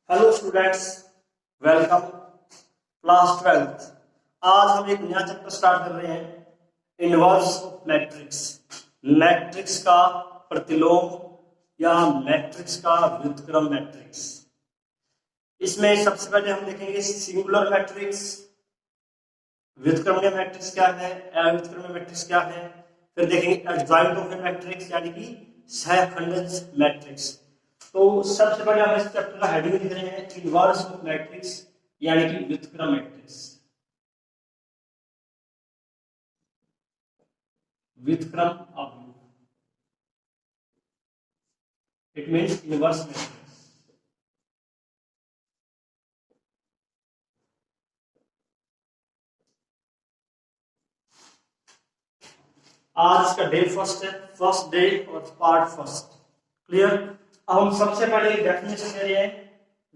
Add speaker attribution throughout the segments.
Speaker 1: Hello students, welcome class 12। आज हम एक नया चैप्टर स्टार्ट कर रहे हैं, इनवर्स ऑफ मैट्रिक्स। मैट्रिक्स का प्रतिलोम या मैट्रिक्स का व्युत्क्रम मैट्रिक्स। इसमें सबसे पहले हम देखेंगे सिंगुलर मैट्रिक्स, व्युत्क्रमणीय मैट्रिक्स क्या है, अव्युत्क्रमणीय मैट्रिक्स क्या है। फिर देखेंगे एडजॉइंट ऑफ ए मैट्रिक्स यानी कि सहखंडज मैट्रिक्स। तो सबसे पहले हम इस चैप्टर का हेडिंग लिख रहे हैं इनवर्स ऑफ मैट्रिक्स यानी कि व्युत्क्रम मैट्रिक्स। व्युत्क्रम अवयव, इट मींस इनवर्स मैट्रिक्स। आज का डे फर्स्ट है, फर्स्ट डे और पार्ट फर्स्ट। क्लियर। अब हम सबसे पहले डेफिनेशन दे रहे हैं,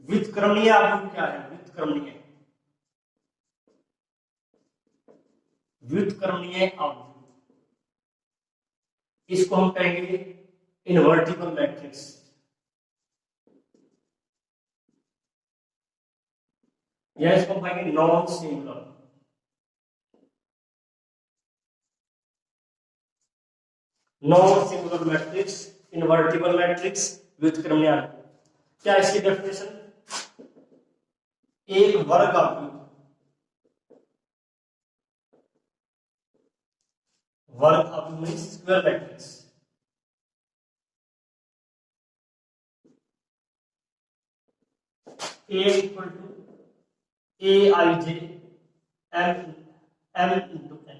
Speaker 1: व्युत्क्रमणीय अवयव क्या है। व्युत्क्रमणीय अवयव, इसको हम कहेंगे इनवर्टिबल मैट्रिक्स या इसको हम कहेंगे non singular. Non singular matrix, invertible matrix, व्युत्क्रमणीय अवयव। क्या इसकी डेफिनेशन, एक वर्ग अवयव, वर्ग अवयव means square matrix, A equal to Aij m into n।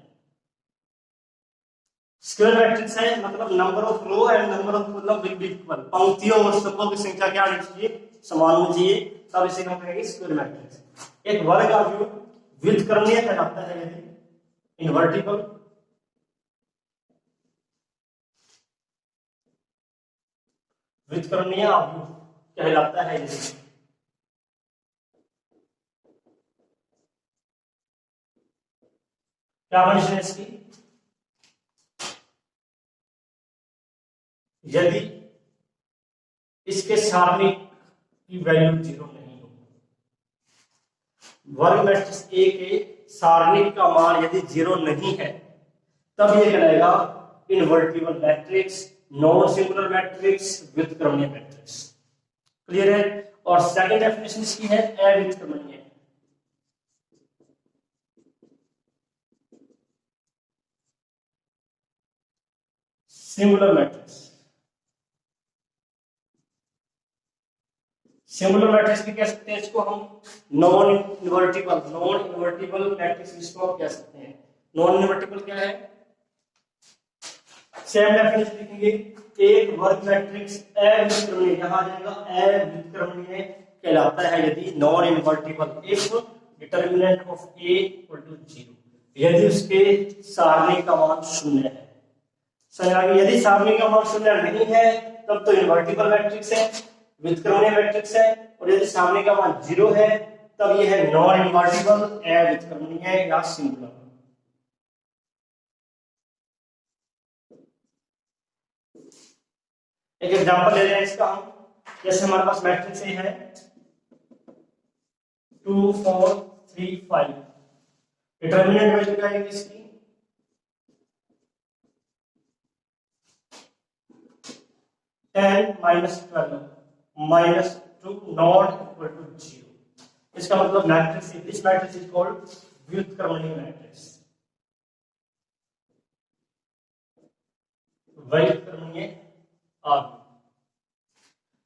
Speaker 1: Square matrix है मतलब number of row and number of column will be equal. पंक्तियों और स्तंभों की संख्या क्या होनी चाहिए, समान होनी चाहिए, तब इसे हम कहेंगे स्क्वायर मैट्रिक्स। एक वर्ग अवयव व्युत्क्रमणीय कहलाता है यदि इनवर्टिबल व्युत्क्रमणीय अवयव कहलाता है यदि क्या कंडीशन है इसकी, यदि इसके सारणिक की वैल्यू 0 नहीं हो। वर्ग मैट्रिक्स ए के सारणिक का मान यदि 0 नहीं है तब यह कहलाएगा invertible matrix, non singular matrix, व्युत्क्रमणीय मैट्रिक्स। क्लियर है। और सेकंड डेफिनेशन इसकी है अव्युत्क्रमणीय। सिंगुलर मैट्रिक्स, सिंगुलर मैट्रिक्स भी कह सकते हैं इसको हम, नॉन इनवर्टिबल मैट्रिक्स इसको हम कह सकते हैं। नॉन इनवर्टिबल क्या है, सेम डेफिनेशन लिखेंगे, एक वर्ग मैट्रिक्स अव्युत्क्रमणीय, यहां आ जाएगा अव्युत्क्रमणीय कहलाता है यदि non invertible if determinant of a equal to 0, यदि उसके सारणिक का मान 0 है। यदि सारणिक का मान 0 नहीं है तब तो इनवर्टिबल मैट्रिक्स है, व्युत्क्रमणीय मैट्रिक्स है। और यदि सारणिक का मान 0 है तब यह है नॉन इनवर्टिबल, अव्युत्क्रमणीय या सिंगुलर। एक एग्जांपल ले रहे हैं इसका हम, जैसे हमारे पास मैट्रिक्स ए है 2 4 3 5, डिटरमिनेंट वैल्यू क्या है इसकी 10 -12 -2 नॉट इक्वल टू 0। इसका मतलब matrix, this matrix is called व्युत्क्रमणीय मैट्रिक्स, व्युत्क्रमणीय अवयव।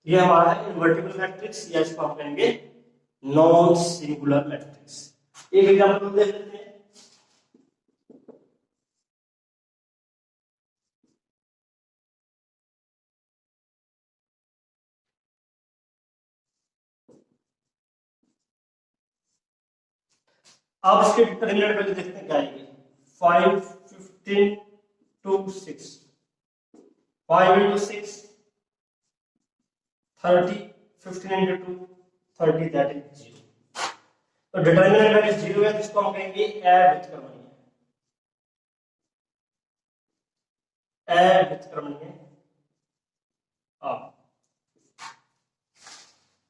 Speaker 1: ये हमारा इनवर्टिबल मैट्रिक्स या इसको हम कहेंगे नॉन सिंगुलर मैट्रिक्स। एक एग्जांपल देख लेते हैं, अब इसके डिटरमिनेंट वैल्यू देखते हैं क्या आएगी, 5 15 2 6, 5 into 6 30, 15 into 2 30, that is 0। तो डिटरमिनेंट वैल्यू 0 है, जिसको हम कहेंगे अव्युत्क्रमणीय, अव्युत्क्रमणीय।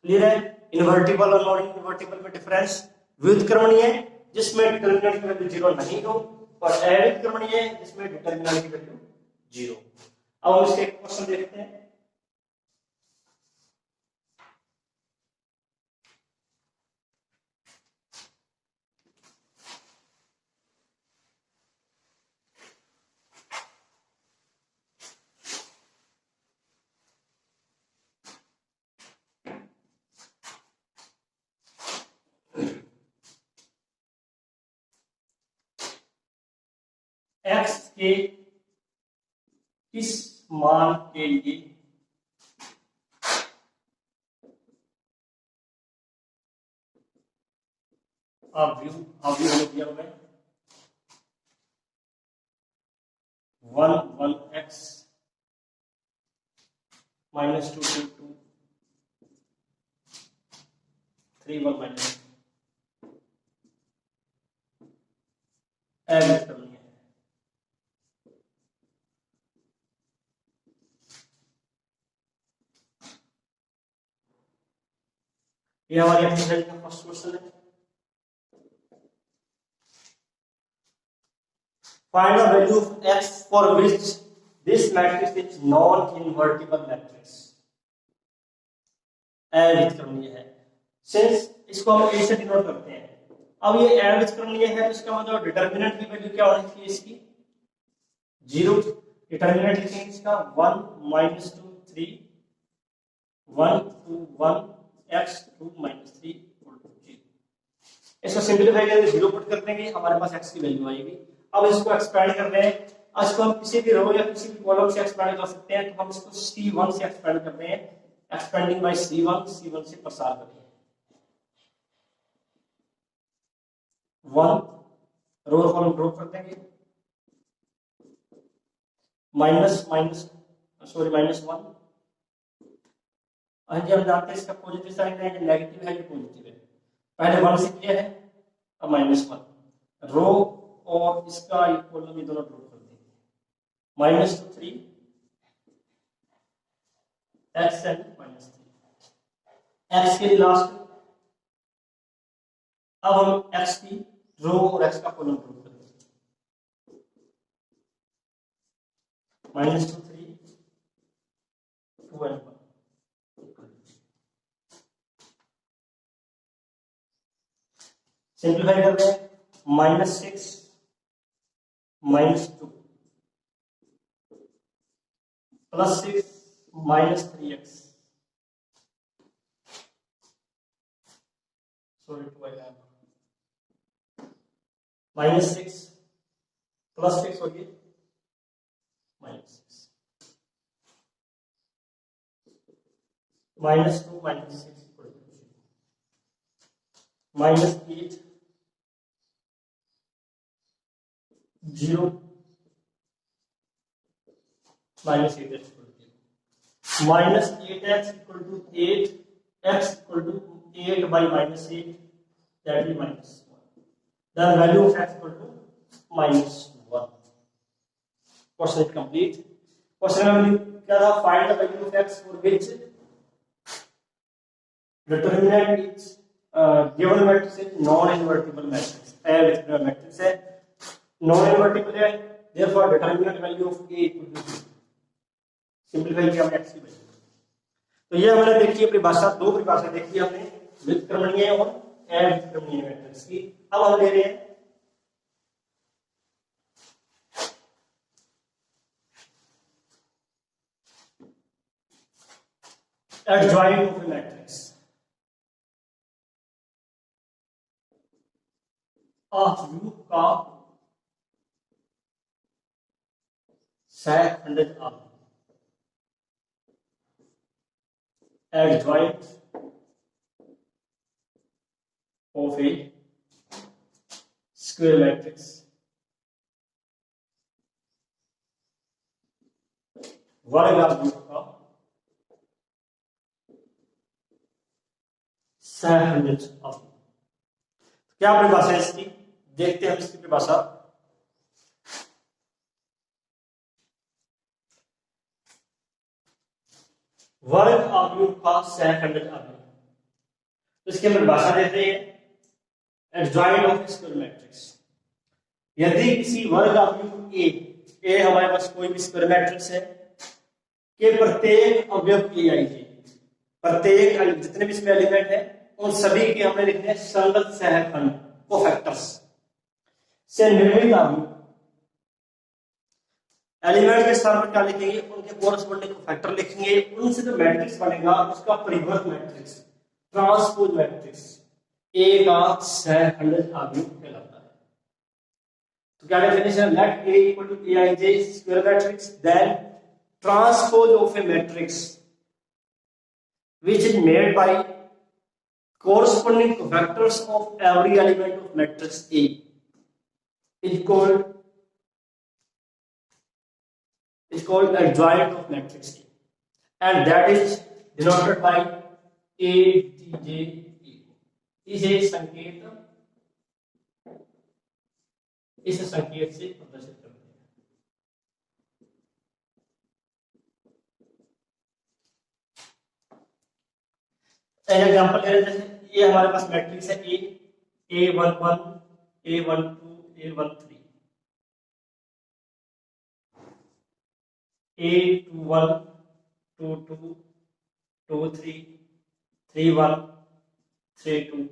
Speaker 1: क्लियर है। इन्वर्टिबल और नॉन इन्वर्टिबल में डिफरेंस, व्युत्क्रमणीय जिसमें डिटर्मिनेंट की वैल्यू 0 नहीं हो, और अव्युत्क्रमणीय जिसमें डिटर्मिनेंट की वैल्यू 0। अब हम इसके एक क्वेश्चन देखते हैं। x के किस मान के लिए हमें दिया हुआ है 1 1 x -2 2 2 3 1 माइनस करनी है। ये हमारी एक्सरसाइज का फर्स्ट क्वेश्चन है। Find the value of x for which this matrix is non invertible matrix. अव्युत्क्रमणीय है, सिंस इसको हम a से डिनोट करते हैं। अब ये अव्युत्क्रमणीय है तो इसका मतलब डिटर्मिनेंट की वैल्यू क्या होनी चाहिए इसकी 0। डिटर्मिनेंट लिखेंगे इसका 1 -2 3 1 2 1 x 2 -3 0। इसको सिंपलीफाई करके 0 पुट कर देंगे, हमारे पास x की वैल्यू आएगी। अब इसको एक्सपेंड कर रहे हैं, इसको हम किसी भी रो या किसी भी कॉलम से एक्सपेंड कर सकते हैं, तो हम इसको C1 से एक्सपेंड कर रहे हैं। एक्सपेंडिंग बाय C1 से प्रसार करें 1 रो कॉलम ड्रॉप कर देंगे -1। जी हम जानते हैं इसका पॉजिटिव साइन है या नेगेटिव है या पॉजिटिव है। पहले 1 से किया है, अब -1 रो और इसका ये कॉलम ये दोनों ड्रॉप कर देंगे -2 3 x एंड -3 x के लास्ट। अब हम x की रो और x का कॉलम ड्रॉप कर देंगे -2 3 2 एंड 1। सिंप्लीफाई कर रहे हैं -6 -2 +6 -3x सॉरी 2 आएगा -6 +6 हो गई -6 -2 -6 -8 0 -8x -8x equal to 8 x equal to 8 by -8 that is -1। The value of x equal to -1। Question is complete। Question number क्या था? Find the value of x for which determinant is given matrix is non-invertible matrix। अविभाज्य matrix है, non-invertible है, therefore determinant value of a equal to 0। Simplify किया हमने x की value. तो ये हमने देखी परिभाषा, दो परिभाषा देखी हमने व्युत्क्रमणीय और अव्युत्क्रमणीय मैट्रिक्स की। अब हम ले रहे हैं adjoint of A matrix. View का सहखंडित आव्यूह adjoint of a square matrix वर्ग आव्यूह का सहखंडित आव्यूह। क्या परिभाषा है इसकी? देखते हैं हम इसकी परिभाषा। वर्ग आव्यूह का सहखंडित आव्यूह तो इसके हम भाषा देते हैं एडजॉइंट ऑफ स्क्वायर मैट्रिक्स। यदि किसी वर्ग अवयव ए हमारे पास कोई भी स्क्वायर मैट्रिक्स है के प्रत्येक अवयव ए आई जे, प्रत्येक जितने भी इसमें एलिमेंट है उन सभी के हमने लिखने संगत सहखंड कोफैक्टर्स से निर्मित अवयव, एलिमेंट के स्थान पर क्या लिखेंगे, उनके कोरस्पोंडिंग कोफैक्टर लिखेंगे, उनसे जो मैट्रिक्स बनेगा उसका परिवर्त मैट्रिक्स, ट्रांसपोज मैट्रिक्स ए का सहखंडित अवयव कहलाता है। तो क्या definition, let A equal to A I J square matrix, then transpose of A matrix which is made by corresponding cofactors of every element of matrix A is called adjoint of matrix A, and that is denoted by ADJ. इसे संकेत इस संकेत से प्रदर्शित करते हैं। Example ले रहे हैं, जैसे ये हमारे पास मैट्रिक्स है A11 A12 A13, A21 22 23 31 32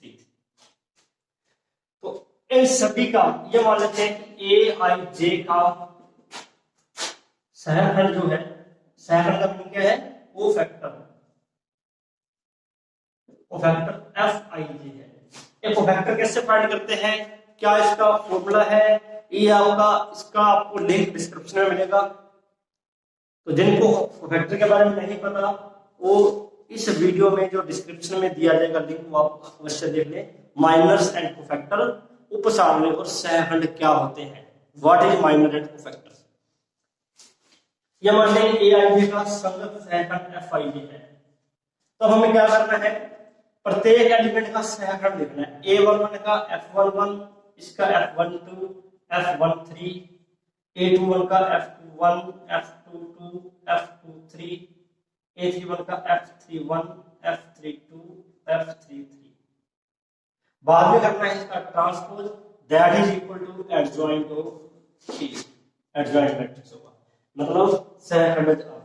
Speaker 1: 33। तो इन सभी का ये मान लेते हैं कि ए आई जे का सहखंड जो है, सहखंड का मीनिंग क्या है, कोफैक्टर, कोफैक्टर एफ आई जी है। ये कोफैक्टर कैसे फाइंड करते हैं, क्या इसका फॉर्मूला है, ये आपका इसका आपको लिंक डिस्क्रिप्शन में मिलेगा। तो जिनको कोफैक्टर के बारे में नहीं पता वो इस वीडियो में जो डिस्क्रिप्शन में दिया जाएगा लिंक वो आप अवश्य देख लें। माइनर्स एंड कोफैक्टर, उपसारणी और सहखंड क्या होते हैं, what is minor and cofactor. यह मान लें ए आई जी का संगत सहखंड एफ आई जी है। तो हमें क्या करना है, प्रत्येक एलिमेंट का सहखंड लिखना है। A11 का F11, इसका F12 F13, A21 का F21 F22 F23, A31 का F31 F32 F33। बाद में करना है इसका transpose, that is equal to adjoint of A, adjoint matrix होगा, मतलब सहखंडित अवयव।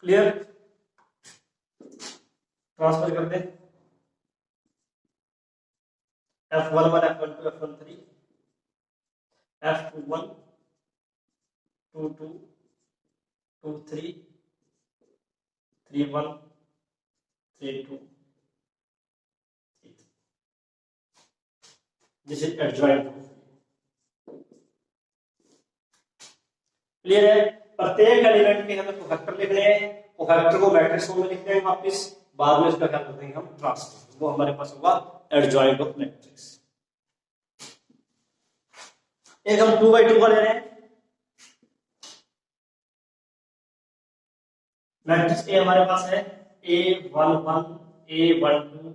Speaker 1: क्लियर, ट्रांसफर कर दे F11 F12 F13 F21 22 23 31 32 33। This is adjoint. Clear है, प्रत्येक एलिमेंट के हमें कोफैक्टर लिखने हैं, कोफैक्टर को मैट्रिक्स फॉर्म में लिखते हैं वापस, बाद में इसका क्या कर देंगे हम ट्रांसपोज, वो हमारे पास होगा एडजॉइंट ऑफ मैट्रिक्स। एक हम 2x2 का ले रहे हैं, मैट्रिक्स ए हमारे पास है A11 A12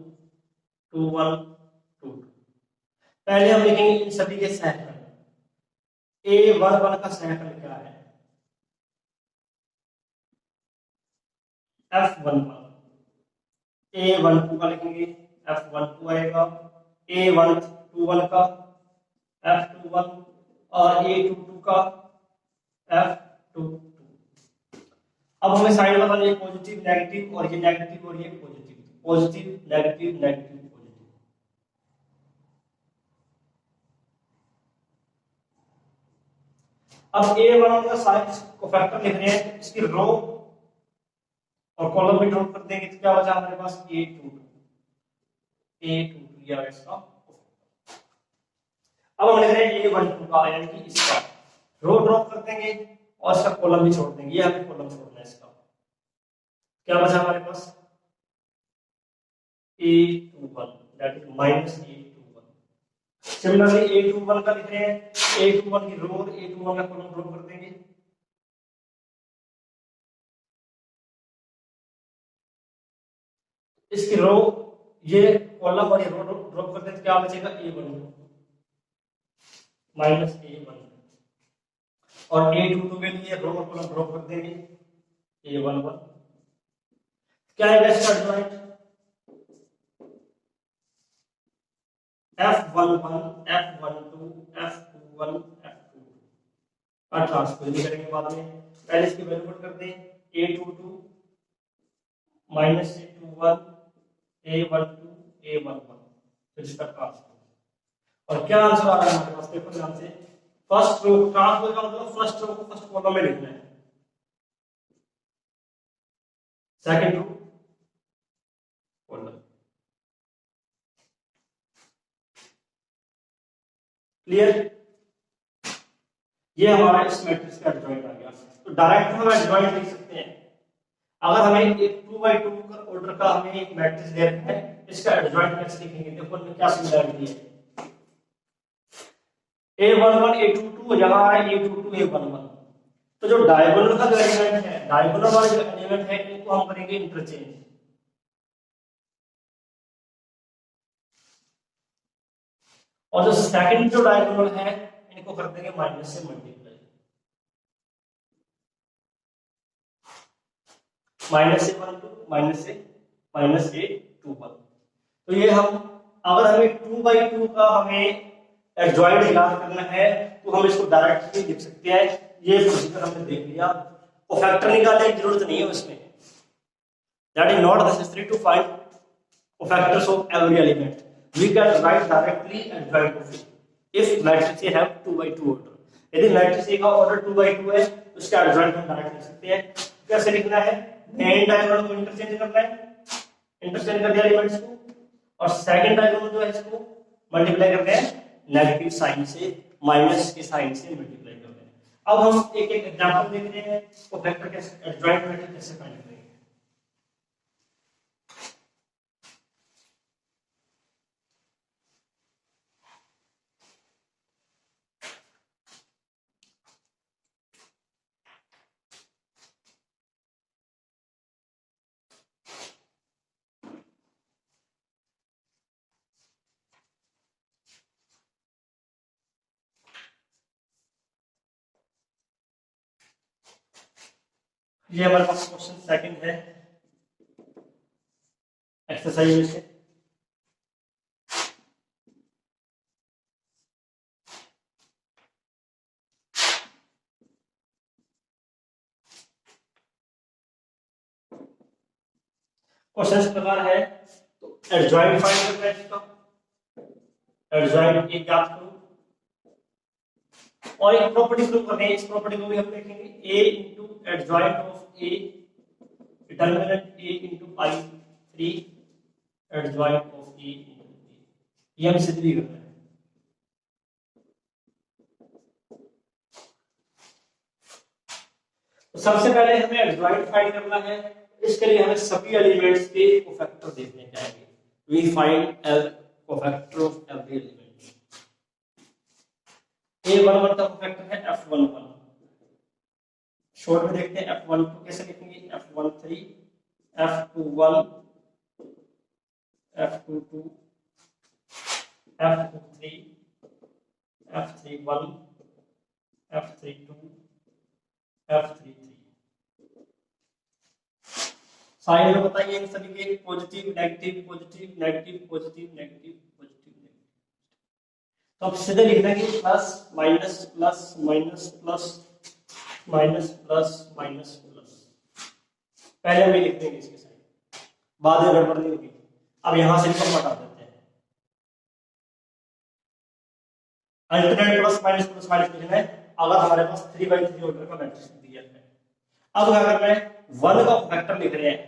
Speaker 1: 21 22। पहले हम लिखेंगे इन सभी के सहखंड। A11 का सहखंड क्या है, F11, A12 का लिखेंगे F12 आएगा, A21 का F21 और A22 का F22। अब हमें साइड बताना है पॉजिटिव नेगेटिव और ये नेगेटिव और ये positive, positive negative negative positive. अब A11 का साइज कोफैक्टर लिख रहे हैं, इसकी रो और कॉलम भी ड्रॉ कर देंगे, तो क्या बचा हमारे पास A22 ये आ इसका। अब हम लिख रहे हैं A12 का, यानी कि इसका रो ड्रॉ कर देंगे और इसका कॉलम भी छोड़ देंगे, ये हमें कॉलम छोड़ना है इसका। क्या बचा हमारे पास A21, that is minus A21। Similarly A21 का लिख रहे हैं, A21 की रो और A21 का कॉलम ड्रॉ कर देंगे। इसकी रो ये कॉलम और ये रो ड्रॉप कर दें तो क्या बचेगा A1 माइनस A1। और A22 के लिए रो और कॉलम ड्रॉप कर देंगे, A11 क्या है इसका adjoint, F11 F12 F21 F22 का ट्रांसपोज करेंगे बाद में। पहले इसकी वैल्यू पुट कर दें, A22 minus A21 A12 A11, फिर इसका ट्रांसपोज। और क्या आंसर आ रहा है हमारे पास, देखो ध्यान से, फर्स्ट रो ट्रांसपोज का मतलब फर्स्ट रो को फर्स्ट कॉलम में लिखना है, सेकंड रो कॉलम। क्लियर, ये हमारा इस मैट्रिक्स का एडजॉइंट आ गया। तो डायरेक्ट हम एडजॉइंट लिख सकते हैं, अगर हमें एक 2x2 का ऑर्डर का हमें एक मैट्रिक्स दे रखा है, इसका एडजॉइंट कैसे लिखेंगे, देखो इनमें क्या सिमिलरिटी है। A11 A22 यहाँ है A22 A11, तो जो डायगोनल का जो एलिमेंट है, डायगोनल वाले जो एलिमेंट है इनको हम करेंगे इंटरचेंज, और जो सेकंड जो डायगोनल है इनको कर देंगे माइनस से मल्टीप्लाई, माइनस से 1 2 माइनस से 2 1। तो ये हम, अगर हमें 2/2 का हमें एडजॉइंट याद करना है तो हम इसको डायरेक्टली लिख सकते हैं। ये प्रोसीजर हमने देख लिया, और फैक्टर निकालने की जरूरत नहीं है उसमें, that is not necessary to find factors of every element, we can write directly adjoint of it if matrix have 2/2 order. यदि मैट्रिक्स ए का ऑर्डर 2/2 है तो इसका एडजॉइंट हम डायरेक्ट लिख सकते हैं। कैसे लिखना है, मेन डायगोनल को इंटरचेंज करना है, इंटरचेंज कर दिया एलिमेंट्स को, और सेकंड डायगोनल जो है इसको मल्टीप्लाई करते हैं नेगेटिव साइन से, माइनस के साइन से मल्टीप्लाई करते हैं। अब हम एक एक एग्जांपल देख रहे हैं तो वेक्टर कैसे एडजॉइंट मैट्रिक्स कैसे फाइंड करेंगे। ये हमारे पास क्वेश्चन सेकंड है एक्सरसाइज में से। क्वेश्चन इस प्रकार है, तो एडजॉइंट फाइंड करना है इसका, एडजॉइंट एक ज्ञात करो, और एक प्रॉपर्टी प्रूव करनी है। इस प्रॉपर्टी को भी हम देखेंगे, a into adjoint of a determinant a into i3 adjoint of a into a, ये हम सिद्ध भी करना है। तो सबसे पहले हमें एडजॉइंट फाइंड करना है, इसके लिए हमें सभी एलिमेंट्स के कोफैक्टर देखने चाहिए। We find all cofactor of every element. A11 का कोफैक्टर है F11, शॉर्ट में देखते हैं F12 कैसे लिखेंगे, F13 F21 F22 F23 F31 F32 F33। Sign में बताइए इन सभी के, positive negative positive negative positive negative positive negative. तो अब सीधे लिख देंगे plus minus plus minus plus minus plus minus plus, पहले हम ये लिख देंगे इसके साइड, बाद में गड़बड़ नहीं होगी। अब यहां से इसको हटा देते हैं, अल्टरनेट प्लस माइनस लिखना है अगर हमारे पास 3/3 ऑर्डर का मैट्रिक्स दिया है। अब क्या करना है, 1 का फैक्टर लिख रहे हैं,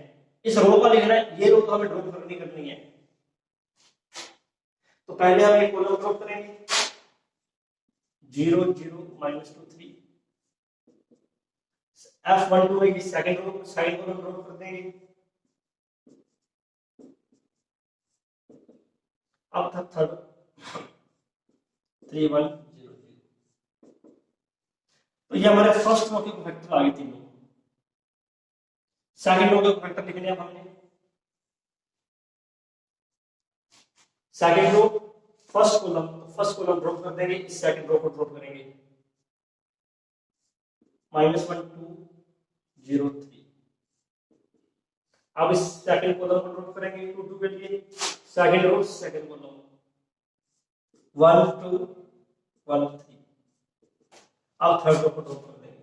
Speaker 1: इस रो का लिखना है, ये रो तो हमें ड्रॉप करनी है। तो पहले हम एक कॉलम ड्रॉप करेंगे, 0 0 -2 3, F12 की second row side column drop कर देंगे। अब था थर्ड 3 1 0 0, तो ये हमारे फर्स्ट रो के फैक्टर आ गए तीनों। सेकंड रो के फैक्टर लिखने हैं हमने, second row first column drop कर देंगे, इस सेकंड रो को ड्रॉप करेंगे, -1 2 0 3। अब इस सेकंड कॉलम को ड्रॉप करेंगे 2 2 के लिए, सेकंड रो सेकंड कॉलम 1 2 1 3। अब थर्ड रो को ड्रॉप कर देंगे,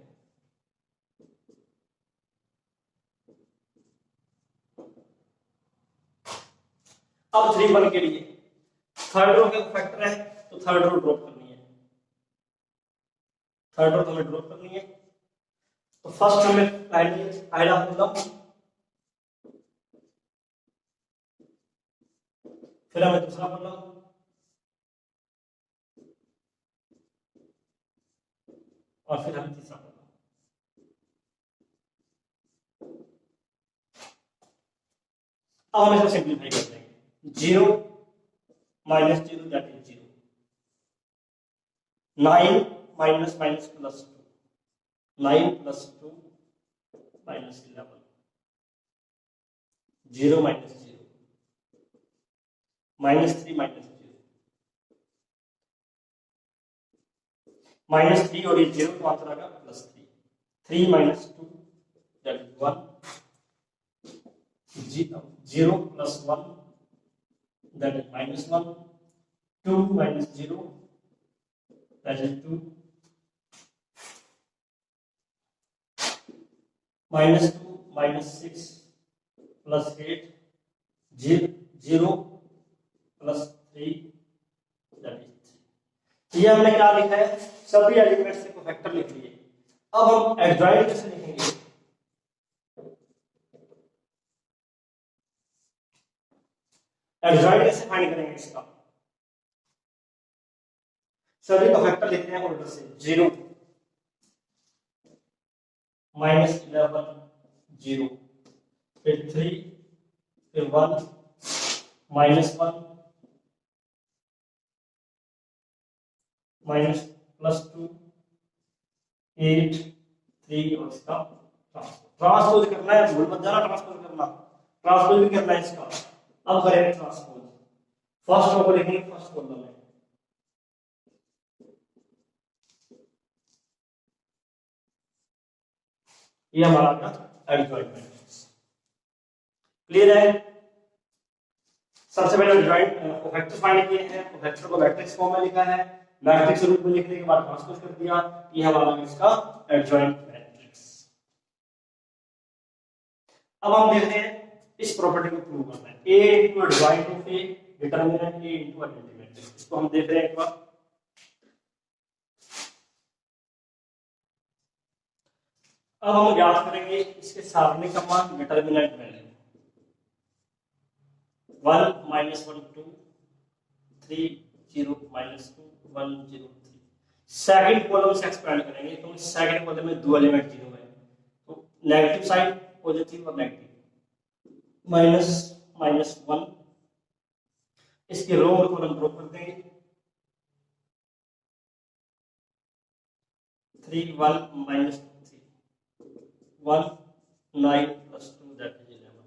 Speaker 1: अब 3 1 के लिए थर्ड रो के फैक्टर है तो थर्ड रो ड्रॉप करनी है, थर्ड रो हमें ड्रॉप करनी है। तो फर्स्ट हमें पहला कॉलम, फिर हमें दूसरा कॉलम, और फिर हमें तीसरा कॉलम। अब हम इसको सिंप्लीफाई कर देंगे, 0 -0 that is 0, 9 minus minus plus 2, 9 + 2 -11, 0 -0, -3 -0, -3 और ये 0 तो आंसर आएगा +3, 3 - 2 that is 1, 0 + 1 that is -1, 2 - 0 that is 2, -2 -6 + 8, 0 + 3 that is 3। ये हमने क्या लिखा है, सभी एलिमेंट्स को फैक्टर लिख लिए। अब हम एडजॉइंट कैसे लिखेंगे, एडजॉइंट कैसे फाइंड करेंगे इसका, सभी का फैक्टर लिखते हैं ऑर्डर से, 0 -11 0, फिर 3, फिर 1 -1 -+2 8 3 और इसका ट्रांसपोज करना है, भूल मत जाना ट्रांसपोज करना, ट्रांसपोज भी करना है इसका। अब करेंगे ट्रांसपोज, फर्स्ट रो को लिखेंगे फर्स्ट कॉलम में, ये हमारा एडजॉइंट मैट्रिक्स। क्लियर है, सबसे पहले एडजॉइंट फैक्टर फाइंड किए हैं, फैक्टर को मैट्रिक्स फॉर्म में लिखा है, मैट्रिक्स रूप में लिखने के बाद ट्रांसपोज कर दिया, ये हमारा इसका एडजॉइंट मैट्रिक्स। अब हम देखते हैं इस प्रॉपर्टी को प्रूव करना है, A * adjoint of A determinant A * identity matrix. इसको हम देख रहे हैं एक बार, अब हम ज्ञात करेंगे इसके सारणिक का मान, डिटरमिनेंट वैल्यू 1 - 1 2 3 0 - 2 1 0 3। सेकंड कॉलम से एक्सपेंड करेंगे तो सेकंड कॉलम में दो एलिमेंट 0 है, तो नेगेटिव साइड पॉजिटिव और नेगेटिव, -1, इसके रो और कॉलम ड्रॉप कर देंगे, 3 1 -3 1 9 + 2 that is 11,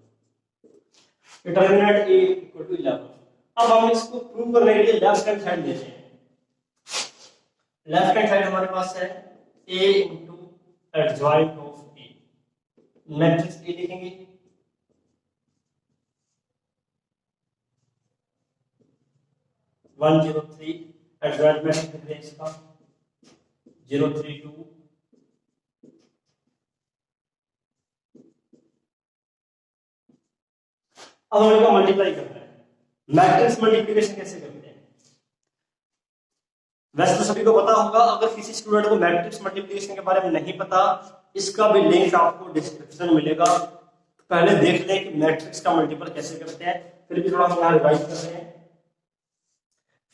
Speaker 1: डिटरमिनेंट A = 11। अब हम इसको प्रूव करने के लिए लेफ्ट हैंड साइड लेते हैं, लेफ्ट हैंड साइड हमारे पास है A * adjoint of A, matrix A लिखेंगे, वन 0 3 एडजॉइंट मैट्रिक्स लिख दें इसका 0 3 2, अब हम इनको मल्टीप्लाई करना है। मैट्रिक्स मल्टीप्लिकेशन कैसे करते हैं, वैसे तो सभी को पता होगा, अगर किसी स्टूडेंट को मैट्रिक्स मल्टीप्लिकेशन के बारे में नहीं पता, इसका भी लिंक आपको डिस्क्रिप्शन में मिलेगा, पहले देख लें कि मैट्रिक्स का मल्टीपल कैसे करते हैं, फिर भी थोड़ा हम यहाँ रिवाइज कर रहे हैं।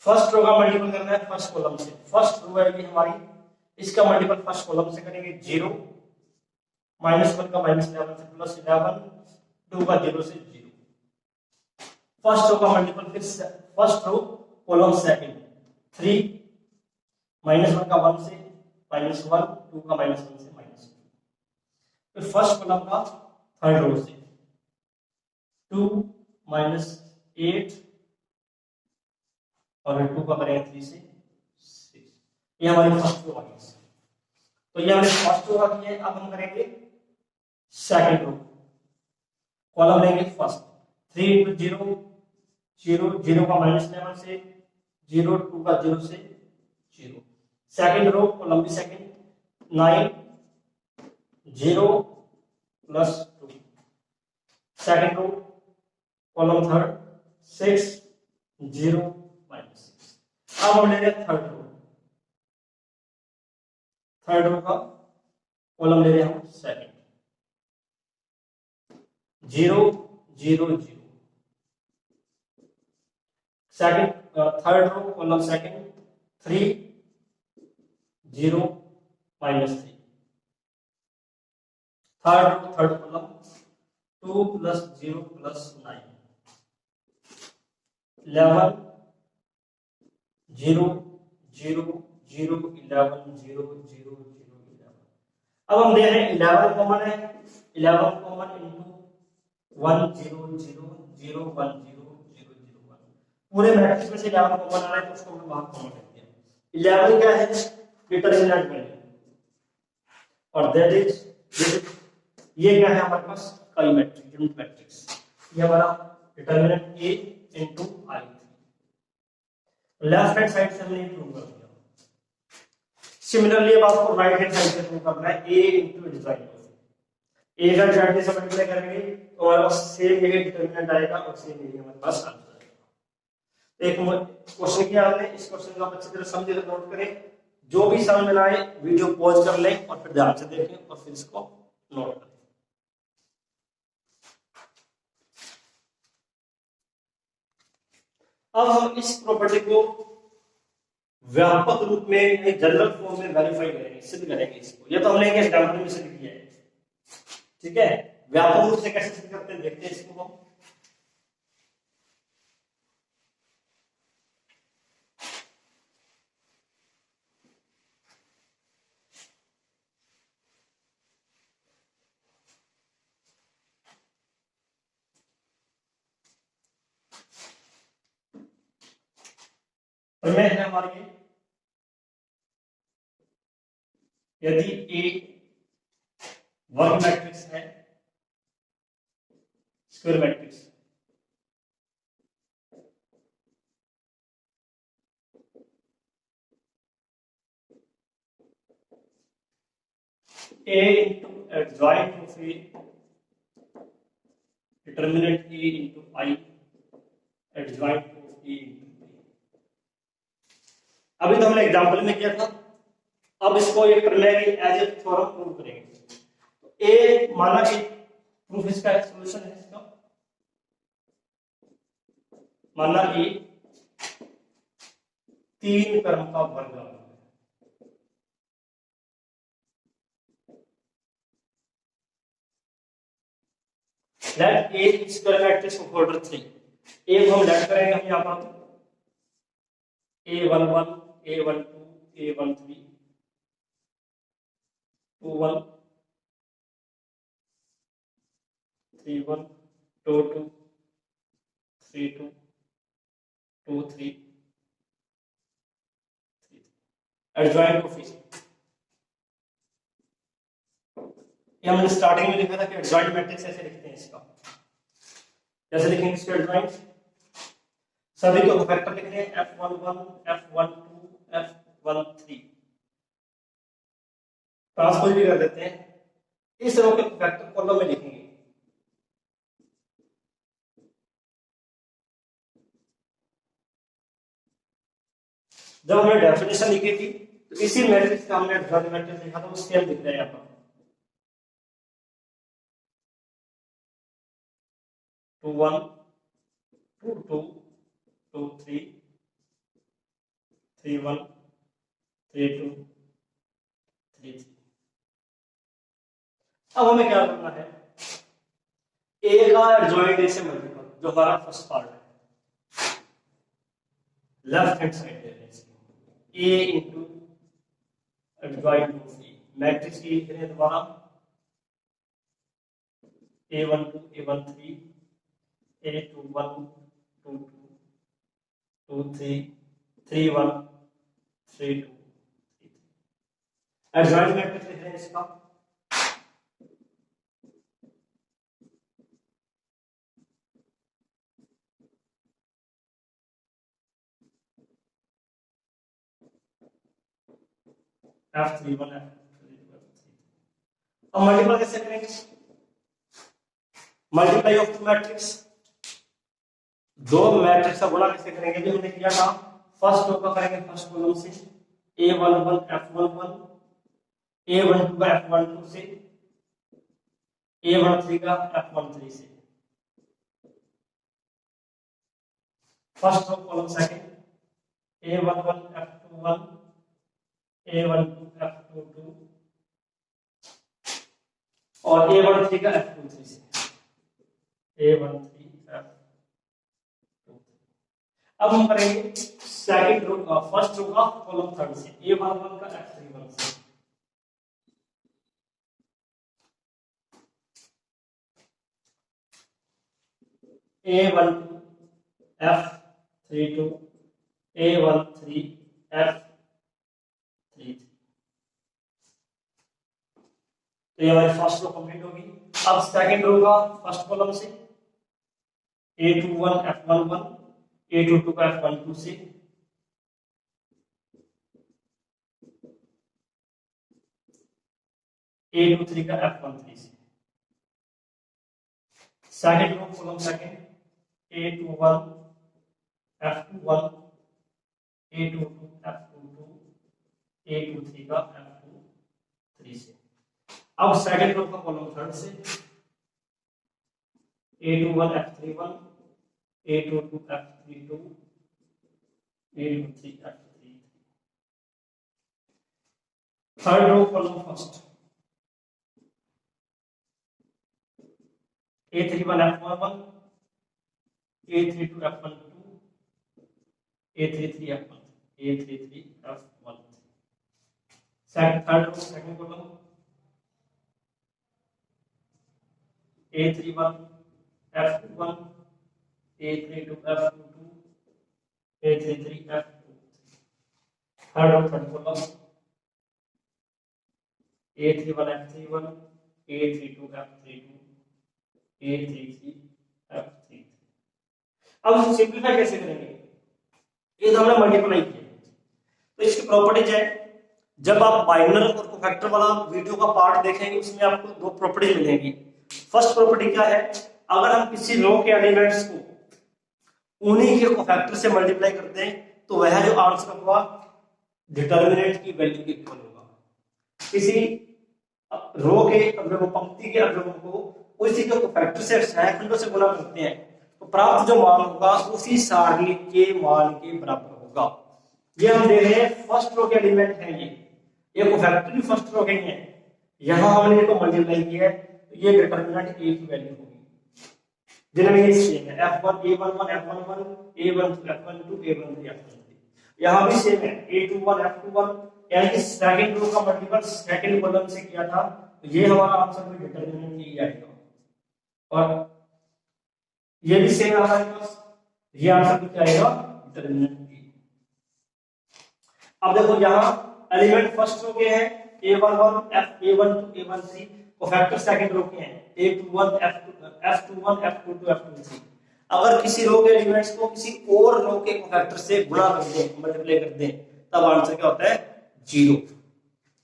Speaker 1: फर्स्ट रो का मल्टीपल करना है फर्स्ट कॉलम से, फर्स्ट रो है ये हमारी, इसका मल्टीपल फर्स्ट कॉलम से करेंगे, 0 -1 का -11 से +11, 2 का 0 से 0। फर्स्ट रो का मल्टीपल, फिर फर्स्ट रो कॉलम सेकंड, 3 -1 का 1 से -1, 2 का -1 से -2, फिर फर्स्ट कॉलम का थर्ड रो से 2 -8 और 2 का करेंगे 3 से 6, ये हमारी फर्स्ट रो आई। तो ये हमने फर्स्ट रो रखी है। अब हम करेंगे सेकंड रो, कॉलम लेंगे फर्स्ट 3 इंटू 0 0 0 का -11 से 0 2 का 0 से 0। सेकंड रो कॉलम भी second 9 0 plus 2। Second row column third 6 0 -6। अब हम ले रहे हैं थर्ड रो। थर्ड रो का कॉलम ले रहे हैं हम second 0 0 0। Second third row column second 3 0 -3। Third row third column 2 plus 0 plus 9 11 0 0 0 11 0 0 0 11। अब हम दे रहे हैं 11 कॉमन है, 11 कॉमन इंटू 1 0 0 0 1 0 0 0 1। पूरे मैट्रिक्स में से 11 कॉमन आ रहा है तो उसको हमने बाहर कॉमन रख दिया। 11 क्या है? डिटरमिनेंट वैल्यू, और दैट इज ये क्या है हमारे पास? काई मैट्रिक्स, यूनिट मैट्रिक्स। ये हमारा determinant a into I. Left hand side से हमने प्रूव कर दिया। सिमिलरली अब आपको राइट हैंड साइड से प्रूव करना है a इंटू डिवाइड a का डायरेक्टली से मल्टीप्लाई करेंगे तो हमारे पास सेम यही डिटरमिनेंट आएगा और सेम यही हमारे पास आंसर आएगा। एक क्वेश्चन किया हमने, इस क्वेश्चन को आप अच्छी तरह समझे तो नोट करें। जो भी समझ में आए वीडियो पॉज कर लें और फिर ध्यान से देखें और फिर इसको नोट करें। अब हम इस प्रॉपर्टी को व्यापक रूप में जनरल फॉर्म में वेरीफाई करेंगे, सिद्ध करेंगे इसको। ये तो हमने एक एग्जांपल में सिद्ध किया है, ठीक है। व्यापक रूप से कैसे सिद्ध करते हैं देखते हैं इसको हम। प्रमेय है हमारी, यदि ए वर्ग मैट्रिक्स है, square matrix, a into adjoint of a determinant a into I adjoint of a into b। अभी तो हमने एग्जांपल में किया था, अब इसको एक प्रमेय की एज ए थ्योरम प्रूव करेंगे। तो ए माना कि प्रूफ इसका है, सॉल्यूशन है इसका। माना ए 3 क्रम का वर्ग है। Let A square matrix of order 3। A को हम लेट करेंगे हम यहां पर a11 a12 a13 21 31 22 32 23 adjoint coefficient. ये हमने स्टार्टिंग में लिखा था कि एडजॉइंट मैट्रिक्स ऐसे लिखते हैं इसका। कैसे लिखेंगे इसका एडजॉइंट? सभी को फैक्टर लिख रहे हैं f11 f12 f13, ट्रांसपोज भी कर देते हैं। इस रो के फैक्टर कॉलम में लिखेंगे। जब हमने डेफिनेशन लिखी थी तो इसी मैट्रिक्स का हमने एडजॉइंट मैट्रिक्स लिखा था, वो सेम लिख रहे हैं यहां पर 2 1 2 2 2 3 3 1 3 2 3 3। अब हमें क्या करना है? ए का एडजॉइंट ए से मल्टीपल, जो हमारा फर्स्ट पार्ट है, लेफ्ट हैंड साइड दे रहे हैं इसको A into adjoint of A. Matrix की लिख रहे हैं दोबारा a12 a13 a21 22 23 31 32 33। Adjoint matrix लिख रहे हैं इसका, F31 F32 F33। अब मल्टीप्लाई कैसे करेंगे? मल्टीप्लाई ऑफ टू मैट्रिक्स, दो मैट्रिक्स का गुणा कैसे करेंगे? जो हमने किया था फर्स्ट रो का करेंगे फर्स्ट कॉलम से, A11 F11, A12 का F12 से, A13 का F13 से। First row column second, A11 F21, A12 F22 और A13 का F23 से, A13 F23। अब हम करेंगे सेकंड रो का फर्स्ट रो का कॉलम थर्ड से, A11 का F31 से, A12 F32, A13 F33। तो ये हमारी फर्स्ट रो कंप्लीट होगी। अब सेकंड रो का फर्स्ट कॉलम से, A21 F11, A22 का F12 से, A23 का F13 से। Second row column second, A21 F21, A22 F22, A23 का F23 से। अब सेकंड रो का कॉलम थर्ड से, A21 F31, A22 F32, A23 F33। Third row column first, A31 F11, A32 F12, A33 F13, A33 F13। Third row second column, A31 F21, A32 F22, A33 F23। Third row third column, A31 F31, A32 F32, A33 F33। अब हम simplify कैसे करेंगे? ये तो हमने multiply किया, तो इसकी प्रॉपर्टीज है, जब आप बाइनर और कोफैक्टर वाला वीडियो का पार्ट देखेंगे उसमें आपको दो प्रॉपर्टी मिलेंगी। फर्स्ट प्रॉपर्टी क्या है? अगर हम किसी रो के एलिमेंट्स को उन्हीं के कोफैक्टर से मल्टीप्लाई करते हैं तो वह जो आंसर होगा डिटर्मिनेंट की वैल्यू के इक्वल होगा। किसी रो के अवयवों, पंक्ति के अवयवों को उसी के कोफैक्टर से सहखंडों से गुणा करते हैं तो प्राप्त जो मान होगा उसी सारणी के मान के बराबर होगा। ये हम देख रहे हैं फर्स्ट रो के एलिमेंट है, ये कोफैक्टर भी फर्स्ट रो के ही है, यहां हमने इनको मल्टीप्लाई किया है तो ये डिटरमिनेंट a की वैल्यू होगी, जिनमें ये सेम है F1 A11 F11, A12 F12, A13 F13। यहां भी सेम है A21 F21, यानी कि सेकंड रो का मल्टीपल सेकंड कॉलम से किया था तो ये हमारा आंसर भी डिटरमिनेंट यही आएगा। और ये भी सेम है हमारे पास, ये आंसर भी क्या आएगा? डिटरमिनेंट। अब देखो यहाँ एलिमेंट फर्स्ट रो के हैं A11 A12 A13, cofactor second row के हैं A21 F21 F22 F23। अगर किसी रो के एलिमेंट्स को किसी और रो के कोफैक्टर से गुणा कर दें, मल्टीप्लाई कर दें, तब आंसर क्या होता है? 0।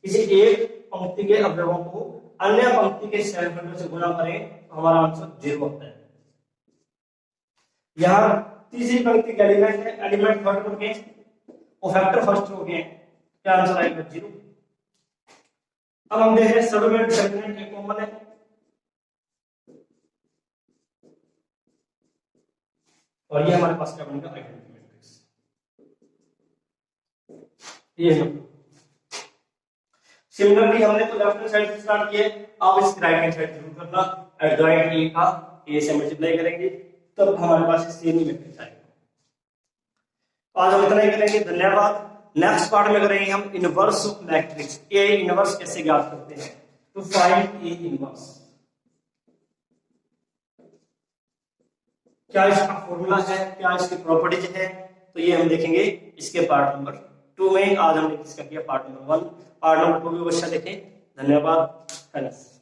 Speaker 1: किसी एक पंक्ति के अवयवों को अन्य पंक्ति के सहखंडों से गुणा करें तो हमारा आंसर 0 होता है। यहाँ तीसरी पंक्ति के एलिमेंट है, एलिमेंट थर्ड रो के, कोफैक्टर फर्स्ट रो के, क्या आंसर आएगा? 0। अब हम देख रहे हैं सब में डिटरमिनेंट एक कॉमन है, और ये हमारे पास क्या बनेगा? Identity matrix. ये है। सिमिलरली हमने तो लेफ्ट हैंड साइड से स्टार्ट किए, अब इसकी राइट हैंड साइड जरूर करना। एडजॉइंट ए का ए से मल्टीप्लाई करेंगे तब हमारे पास सेम ही मैट्रिक्स आएगा। तो आज हम इतना ही करेंगे, धन्यवाद। नेक्स्ट पार्ट में करेंगे हम inverse of matrix, A inverse कैसे ज्ञात करते हैं, टू फाइंड ए इनवर्स। क्या इसका फॉर्मूला है, क्या इसकी प्रॉपर्टीज है, तो ये हम देखेंगे इसके पार्ट नंबर 2 में आज हमने डिस्कस किया पार्ट नंबर 1। पार्ट नंबर 2 भी अवश्य देखें। धन्यवाद।